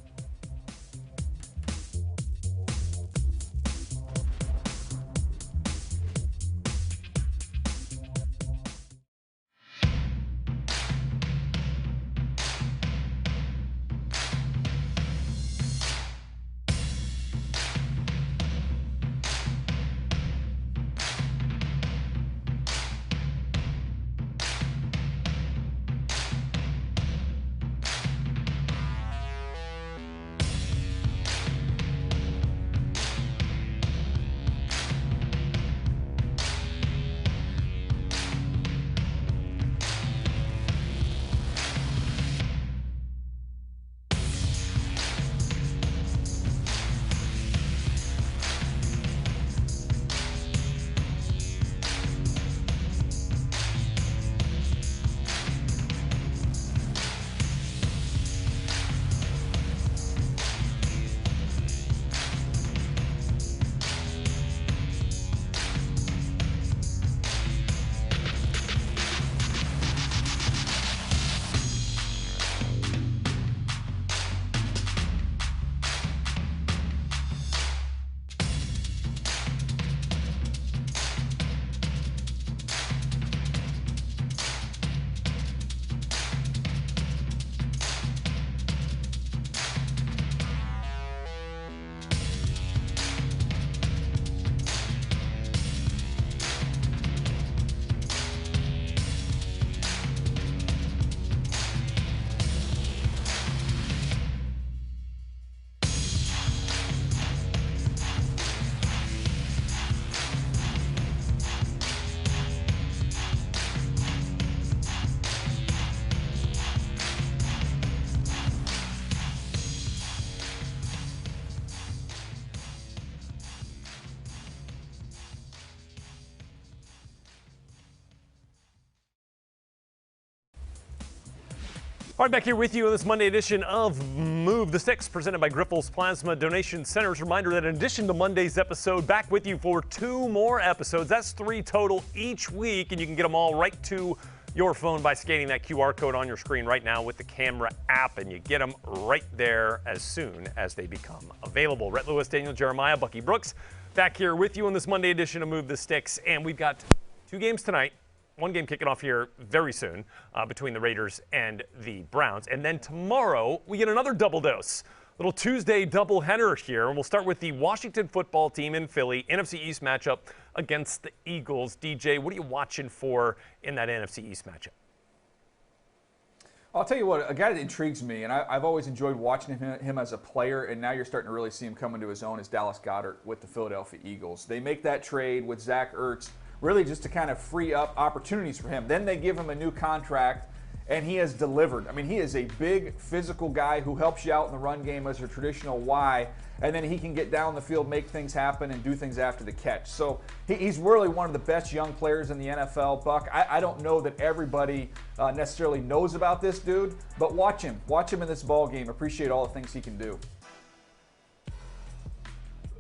All right, back here with you on this Monday edition of Move the Sticks, presented by Grifols Plasma Donation Centers. Reminder that in addition to Monday's episode, back with you for 2 more episodes. That's 3 total each week, and you can get them all right to your phone by scanning that QR code on your screen right now with the camera app, and you get them right there as soon as they become available. Rhett Lewis, Daniel Jeremiah, Bucky Brooks, back here with you on this Monday edition of Move the Sticks, and we've got 2 games tonight. 1 game kicking off here very soon between the Raiders and the Browns. And then tomorrow, we get another double dose. Little Tuesday doubleheader here. And we'll start with the Washington football team in Philly, NFC East matchup against the Eagles. DJ, what are you watching for in that NFC East matchup? I'll tell you what, a guy that intrigues me, and I've always enjoyed watching him as a player, and now you're starting to really see him come into his own, is Dallas Goedert with the Philadelphia Eagles. They make that trade with Zach Ertz, really just to kind of free up opportunities for him. Then they give him a new contract, and he has delivered. I mean, he is a big physical guy who helps you out in the run game as a traditional Y, and then he can get down the field, make things happen, and do things after the catch. So he's really one of the best young players in the NFL, Buck. I don't know that everybody necessarily knows about this dude, but watch him. Watch him in this ball game. Appreciate all the things he can do.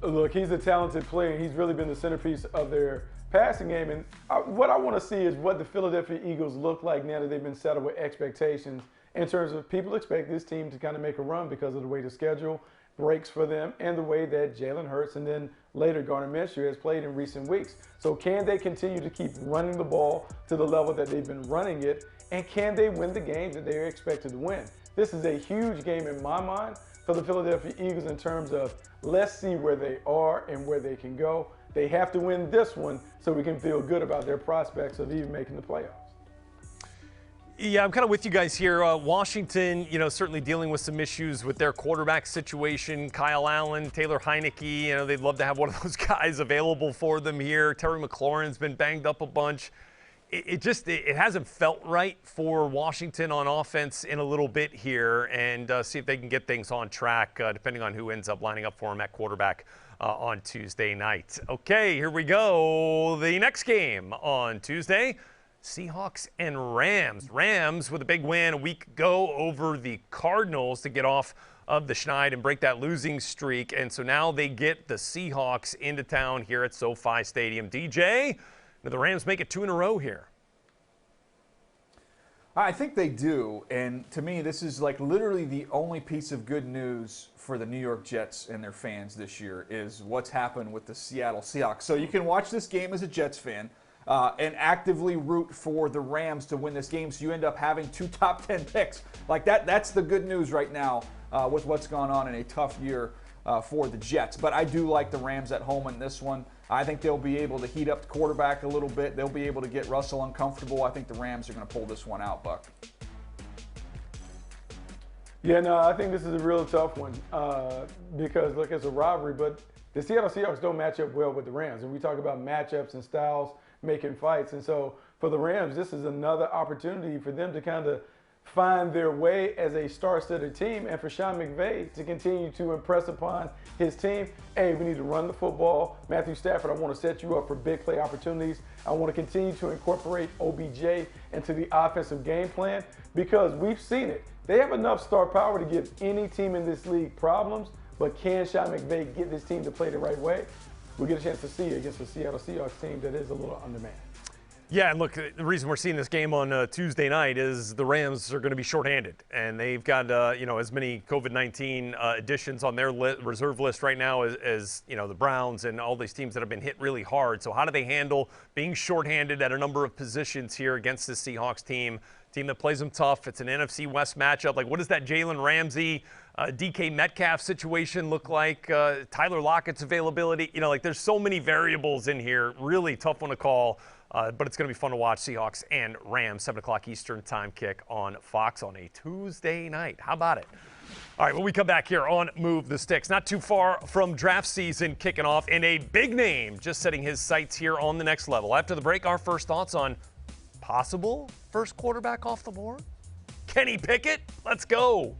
Look, he's a talented player. He's really been the centerpiece of their passing game. And what I want to see is what the Philadelphia Eagles look like now that they've been settled with expectations in terms of people expect this team to kind of make a run because of the way the schedule breaks for them and the way that Jalen Hurts and then later Gardner Minshew has played in recent weeks. So can they continue to keep running the ball to the level that they've been running it? And can they win the games that they're expected to win? This is a huge game in my mind for the Philadelphia Eagles in terms of let's see where they are and where they can go. They have to win this one so we can feel good about their prospects of even making the playoffs. Yeah, I'm kind of with you guys here. Washington, certainly dealing with some issues with their quarterback situation. Kyle Allen, Taylor Heineke, they'd love to have one of those guys available for them here. Terry McLaurin's been banged up a bunch. It hasn't felt right for Washington on offense in a little bit here, and see if they can get things on track, depending on who ends up lining up for them at quarterback on Tuesday night. Okay, here we go. The next game on Tuesday, Seahawks and Rams. Rams with a big win a week ago over the Cardinals to get off of the schneid and break that losing streak. And so now they get the Seahawks into town here at SoFi Stadium. DJ, the Rams make it 2 in a row here. I think they do, and to me, this is like literally the only piece of good news for the New York Jets and their fans this year is what's happened with the Seattle Seahawks. So you can watch this game as a Jets fan and actively root for the Rams to win this game, so you end up having 2 top 10 picks. Like that's the good news right now with what's gone on in a tough year for the Jets. But I do like the Rams at home in this one. I think they'll be able to heat up the quarterback a little bit. They'll be able to get Russell uncomfortable. I think the Rams are going to pull this one out, Buck. Yeah, no, I think this is a real tough one because, look, it's a rivalry, but the Seattle Seahawks don't match up well with the Rams. And we talk about matchups and styles making fights. And so for the Rams, this is another opportunity for them to kind of find their way as a star-studded team, and for Sean McVay to continue to impress upon his team. Hey, we need to run the football. Matthew Stafford, I want to set you up for big play opportunities. I want to continue to incorporate OBJ into the offensive game plan because we've seen it. They have enough star power to give any team in this league problems, but can Sean McVay get this team to play the right way? We'll get a chance to see it against the Seattle Seahawks team that is a little undermanned. Yeah, and look, the reason we're seeing this game on Tuesday night is the Rams are going to be shorthanded, and they've got as many COVID-19 additions on their reserve list right now as the Browns and all these teams that have been hit really hard. So how do they handle being shorthanded at a number of positions here against the Seahawks team that plays them tough? It's an NFC West matchup. Like, what does that Jalen Ramsey, DK Metcalf situation look like? Tyler Lockett's availability. There's so many variables in here. Really tough one to call. But it's going to be fun to watch. Seahawks and Rams, 7 o'clock Eastern time kick on Fox on a Tuesday night. How about it? All right, when we come back here on Move the Sticks, not too far from draft season kicking off, and a big name just setting his sights here on the next level. After the break, our first thoughts on possible first quarterback off the board? Kenny Pickett? Let's go.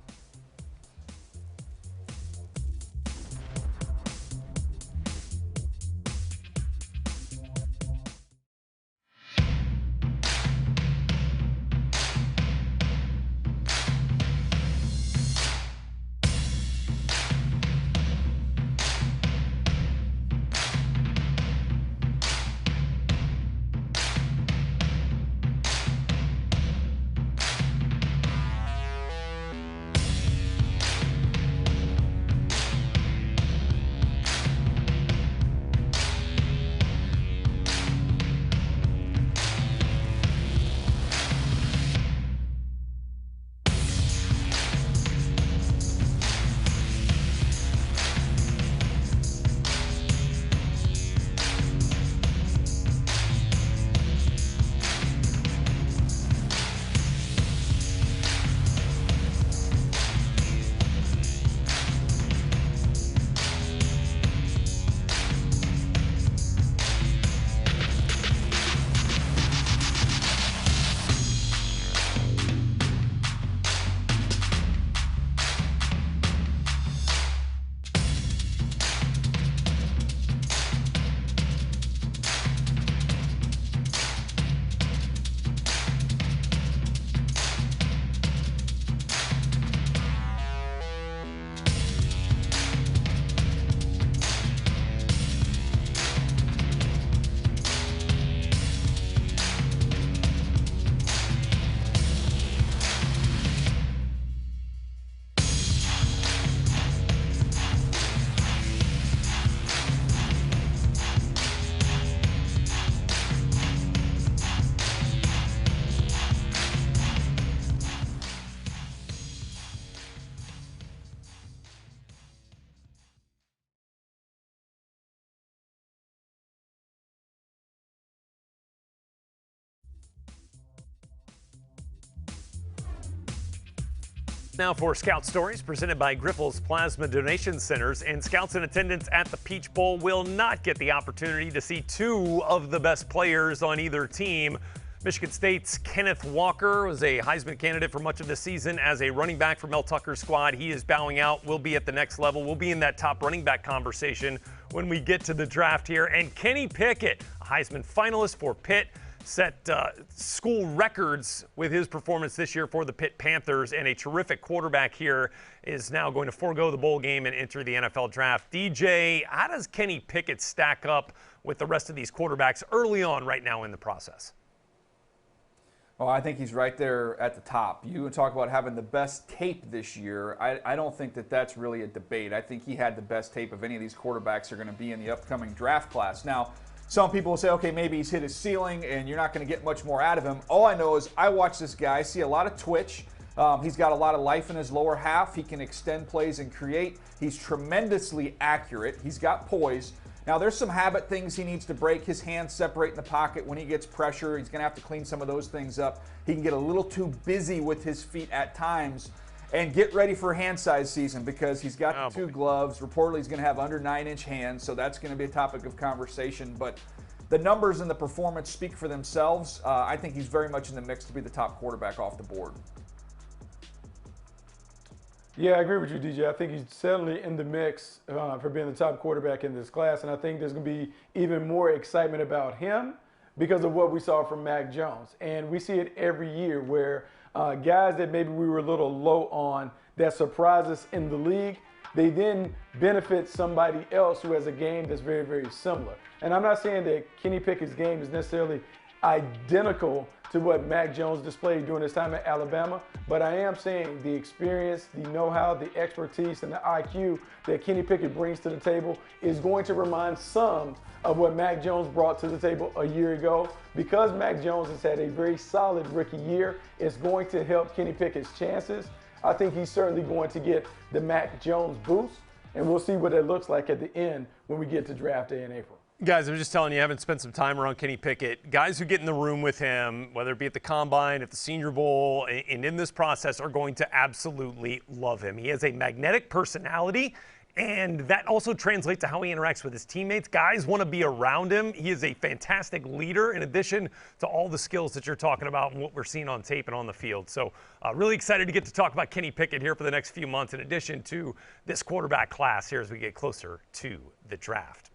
Now for Scout Stories, presented by Grifols Plasma Donation Centers. And scouts in attendance at the Peach Bowl will not get the opportunity to see two of the best players on either team. Michigan State's Kenneth Walker was a Heisman candidate for much of the season as a running back for Mel Tucker's squad. He is bowing out. We'll be at the next level. We'll be in that top running back conversation when we get to the draft here. And Kenny Pickett, a Heisman finalist for Pitt, set school records with his performance this year for the Pitt Panthers, and a terrific quarterback here is now going to forego the bowl game and enter the NFL draft. DJ, how does Kenny Pickett stack up with the rest of these quarterbacks early on right now in the process? Well, I think he's right there at the top. You talk about having the best tape this year. I don't think that that's really a debate. I think he had the best tape of any of these quarterbacks that are going to be in the upcoming draft class. Now, some people will say, okay, maybe he's hit his ceiling and you're not going to get much more out of him. All I know is I watch this guy, see a lot of twitch. He's got a lot of life in his lower half. He can extend plays and create. He's tremendously accurate. He's got poise. Now, there's some habit things he needs to break. His hands separate in the pocket when he gets pressure. He's going to have to clean some of those things up. He can get a little too busy with his feet at times. And get ready for hand size season because he's got the two gloves. Reportedly, he's going to have under 9-inch hands, so that's going to be a topic of conversation. But the numbers and the performance speak for themselves. I think he's very much in the mix to be the top quarterback off the board. Yeah, I agree with you, DJ. I think he's certainly in the mix for being the top quarterback in this class, and I think there's going to be even more excitement about him because of what we saw from Mac Jones. And we see it every year where guys that maybe we were a little low on that surprise us in the league, they then benefit somebody else who has a game that's very, very similar. And I'm not saying that Kenny Pickett's game is necessarily identical to what Mac Jones displayed during his time at Alabama, but I am saying the experience, the know-how, the expertise, and the IQ that Kenny Pickett brings to the table is going to remind some of what Mac Jones brought to the table a year ago. Because Mac Jones has had a very solid rookie year, it's going to help Kenny Pickett's chances. I think he's certainly going to get the Mac Jones boost, and we'll see what it looks like at the end when we get to draft day in April. Guys, I'm just telling you, I haven't spent some time around Kenny Pickett. Guys who get in the room with him, whether it be at the Combine, at the Senior Bowl, and in this process are going to absolutely love him. He has a magnetic personality, and that also translates to how he interacts with his teammates. Guys want to be around him. He is a fantastic leader in addition to all the skills that you're talking about and what we're seeing on tape and on the field. So really excited to get to talk about Kenny Pickett here for the next few months in addition to this quarterback class here as we get closer to the draft.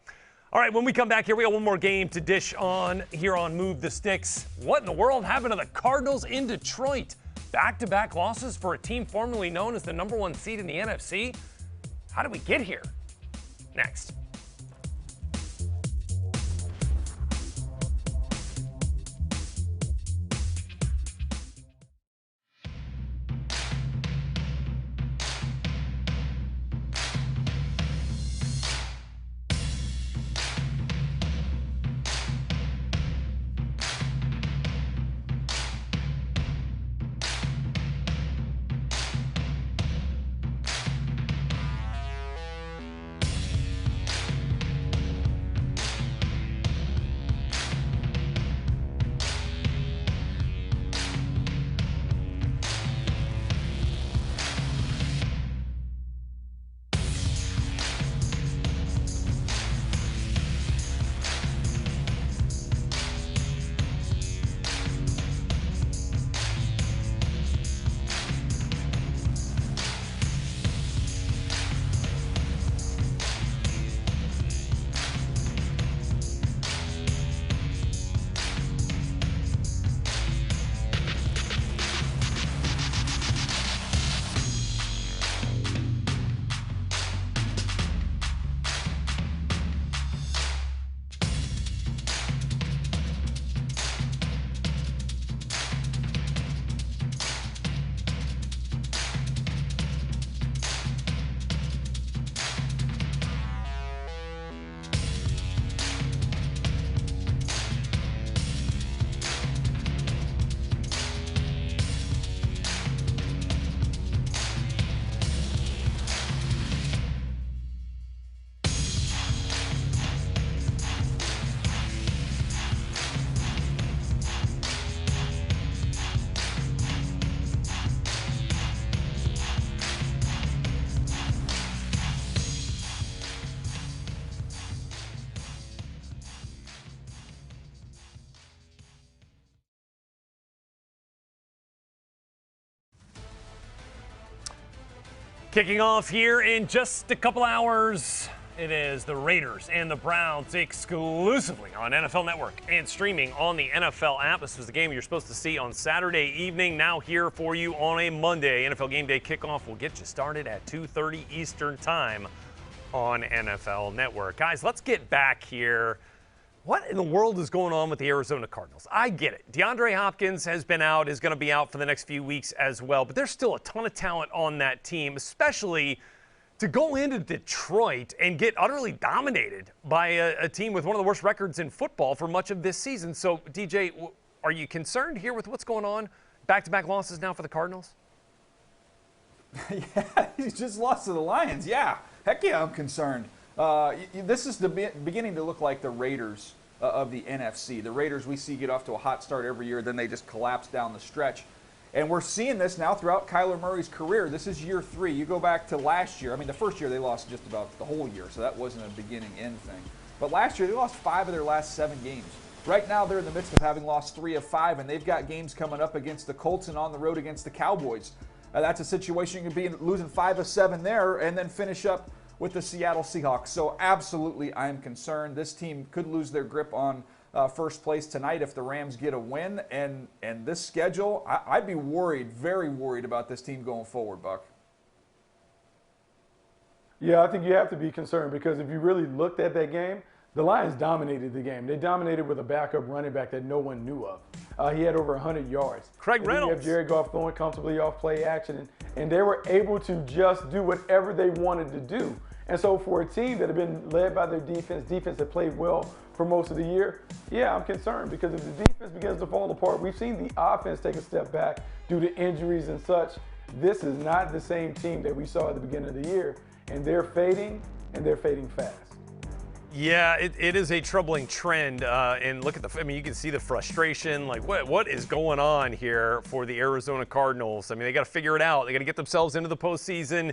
All right, when we come back here, we got one more game to dish on here on Move the Sticks. What in the world happened to the Cardinals in Detroit? Back-to-back losses for a team formerly known as the #1 seed in the NFC? How did we get here? Next. Kicking off here in just a couple hours, it is the Raiders and the Browns exclusively on NFL Network and streaming on the NFL app. This was the game you're supposed to see on Saturday evening. Now here for you on a Monday. NFL Game Day kickoff will get you started at 2:30 Eastern Time on NFL Network. Guys, let's get back here. What in the world is going on with the Arizona Cardinals? I get it. DeAndre Hopkins has been out, is going to be out for the next few weeks as well, but there's still a ton of talent on that team, especially to go into Detroit and get utterly dominated by a team with one of the worst records in football for much of this season. So, DJ, are you concerned here with what's going on? Back-to-back losses now for the Cardinals? Yeah, he just lost to the Lions. Yeah, heck yeah, I'm concerned. This is the beginning to look like the Raiders of the NFC. The Raiders we see get off to a hot start every year, then they just collapse down the stretch. And we're seeing this now throughout Kyler Murray's career. This is year 3. You go back to last year. I mean, the first year they lost just about the whole year, so that wasn't a beginning-end thing. But last year they lost 5 of their last 7 games. Right now they're in the midst of having lost 3 of 5, and they've got games coming up against the Colts and on the road against the Cowboys. That's a situation you could be losing 5 of 7 there and then finish up with the Seattle Seahawks. So absolutely I am concerned. This team could lose their grip on first place tonight if the Rams get a win. And this schedule, I'd be worried, very worried about this team going forward, Buck. Yeah, I think you have to be concerned because if you really looked at that game, the Lions dominated the game. They dominated with a backup running back that no one knew of. He had over 100 yards. Craig Reynolds. You have Jared Goff throwing comfortably off play action, and they were able to just do whatever they wanted to do. And so for a team that had been led by their defense that played well for most of the year, yeah, I'm concerned because if the defense begins to fall apart, we've seen the offense take a step back due to injuries and such. This is not the same team that we saw at the beginning of the year, and they're fading, and they're fading fast. Yeah, it is a troubling trend, and look at you can see the frustration. Like, what is going on here for the Arizona Cardinals? I mean, they got to figure it out. They got to get themselves into the postseason,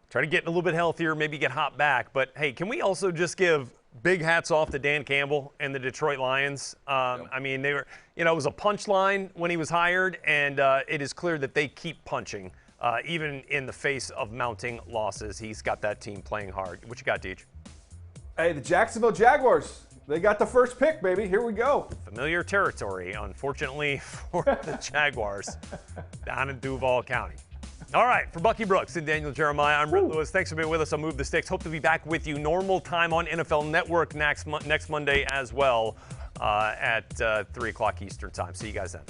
try to get a little bit healthier, maybe get hot back. But hey, can we also just give big hats off to Dan Campbell and the Detroit Lions? I mean, they were, it was a punchline when he was hired, and it is clear that they keep punching, even in the face of mounting losses. He's got that team playing hard. What you got, Deej? Hey, the Jacksonville Jaguars, they got the first pick, baby. Here we go. Familiar territory, unfortunately, for the Jaguars down in Duval County. All right, for Bucky Brooks and Daniel Jeremiah, I'm Brett Lewis. Thanks for being with us on Move the Sticks. Hope to be back with you normal time on NFL Network next Monday as well at 3 o'clock Eastern Time. See you guys then.